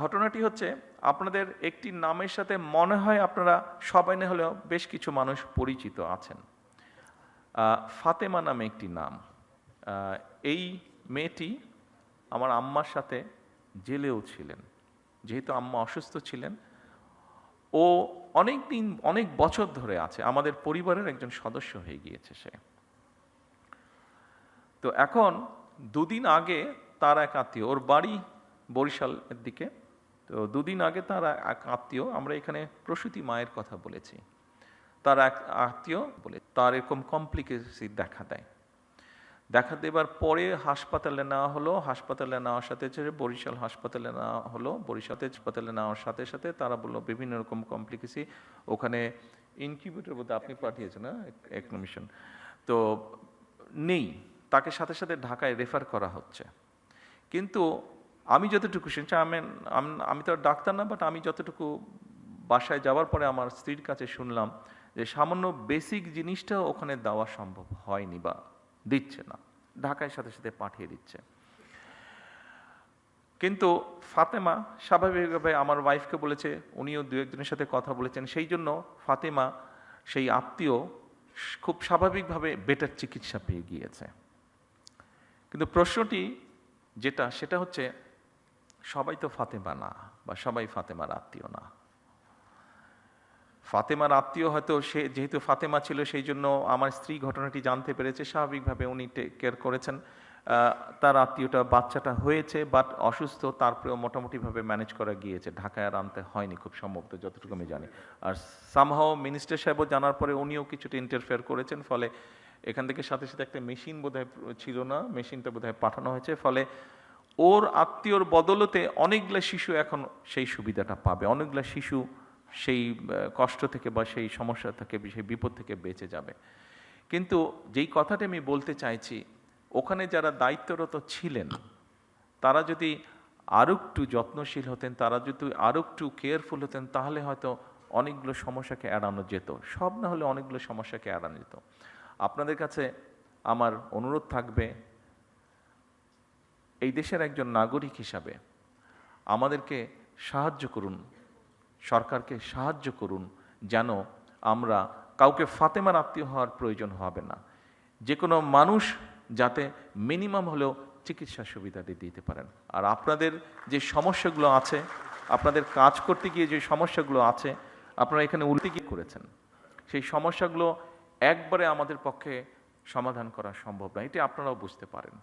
ঘটনাটি হচ্ছে আপনাদের একটি নামের সাথে মনে হয় আপনারা সবাই না হলেও বেশ কিছু মানুষ পরিচিত আছেন। ফাতেমা নামে একটি নাম। এই মেয়েটি আমার আম্মার সাথে জেলেও ছিলেন। যেহেতু আম্মা অসুস্থ ছিলেন, ও অনেক দিন অনেক বছর ধরে আছে, আমাদের পরিবারের একজন সদস্য হয়ে গিয়েছে সে। তো এখন দুদিন আগে তার এক আত্মীয়, ওর বাড়ি বরিশালের দিকে, তো দুদিন আগে তার এক আত্মীয়, আমরা এখানে প্রসূতি মায়ের কথা বলেছি, তার এক আত্মীয় বলে তার এরকম কমপ্লিকেসি দেখা দেবার পরে হাসপাতালে নেওয়া হলো। হাসপাতালে নেওয়ার সাথে বরিশাল হাসপাতালে নেওয়া হলো। বরিশাল হাসপাতালে নেওয়ার সাথে সাথে তারা বললো বিভিন্ন রকম কমপ্লিকেসি, ওখানে ইনকিউবেটর বোধ আপনি পাঠিয়েছেন না একমিশন, তো নেই, তাকে সাথে সাথে ঢাকায় রেফার করা হচ্ছে। কিন্তু আমি যতটুকু শুনছি, আমি তো ডাক্তার না, বাট আমি যতটুকু বাসায় যাওয়ার পরে আমার স্ত্রীর কাছে শুনলাম যে সামান্য বেসিক জিনিসটাও ওখানে দেওয়া সম্ভব হয়নি বা দিচ্ছে না, ঢাকায় সাথে সাথে পাঠিয়ে দিচ্ছে। কিন্তু ফাতেমা স্বাভাবিকভাবে আমার ওয়াইফকে বলেছে, উনিও দু একজনের সাথে কথা বলেছেন, সেই জন্য ফাতেমা সেই আত্মীয় খুব স্বাভাবিকভাবে বেটার চিকিৎসা পেয়ে গিয়েছে। কিন্তু প্রশ্নটি সেটা হচ্ছে, সবাই তো ফাতেমা না, বা সবাই ফাতেমার আত্মীয় না। ফাতেমার আত্মীয় হয়তো সে যেহেতু ফাতেমা ছিল, সেই জন্য আমার স্ত্রী ঘটনাটি জানতে পেরেছে, স্বাভাবিকভাবে উনি টেক কেয়ার করেছেন। তার আত্মীয়টা বাচ্চাটা হয়েছে বাট অসুস্থ, তারপরেও মোটামুটিভাবে ম্যানেজ করা গিয়েছে, ঢাকায় আর আনতে হয়নি খুব সম্ভবত, যতটুকু আমি জানি। আর সামহাও মিনিস্টার সাহেবও জানার পরে উনিও কিছুটা ইন্টারফেয়ার করেছেন, ফলে এখান থেকে সাথে সাথে একটা মেশিন বোধহয় ছিল না, মেশিনটা বোধহয় পাঠানো হয়েছে, ফলে ওর আত্মীয়র বদলতে অনেকগুলো শিশু এখন সেই সুবিধাটা পাবে, অনেকগুলো শিশু সেই কষ্ট থেকে বা সেই সমস্যা থেকে, সেই বিপদ থেকে বেঁচে যাবে। কিন্তু যেই কথাটা আমি বলতে চাইছি, ওখানে যারা দায়িত্বরত ছিলেন তারা যদি আরও একটু যত্নশীল হতেন, তারা যদি আরও একটু কেয়ারফুল হতেন, তাহলে হয়তো অনেকগুলো সমস্যাকে এড়ানো যেত, সব না হলে অনেকগুলো সমস্যাকে এড়ানো যেত। আপনাদের কাছে আমার অনুরোধ থাকবে, এই দেশের একজন নাগরিক হিসাবে আমাদেরকে সাহায্য করুন, সরকারকে সাহায্য করুন, যেন আমরা কাউকে ফাতেমার আত্মীয় হওয়ার প্রয়োজন হবে না। যে কোনো মানুষ যাতে মিনিমাম হলেও চিকিৎসা সুবিধাটি দিতে পারেন। আর আপনাদের যে সমস্যাগুলো আছে, আপনাদের কাজ করতে গিয়ে যে সমস্যাগুলো আছে, আপনারা এখানে উল্টে গিয়ে করেছেন, সেই সমস্যাগুলো একবারে আমাদের পক্ষে সমাধান করা সম্ভব না, এটি আপনারাও বুঝতে পারেন।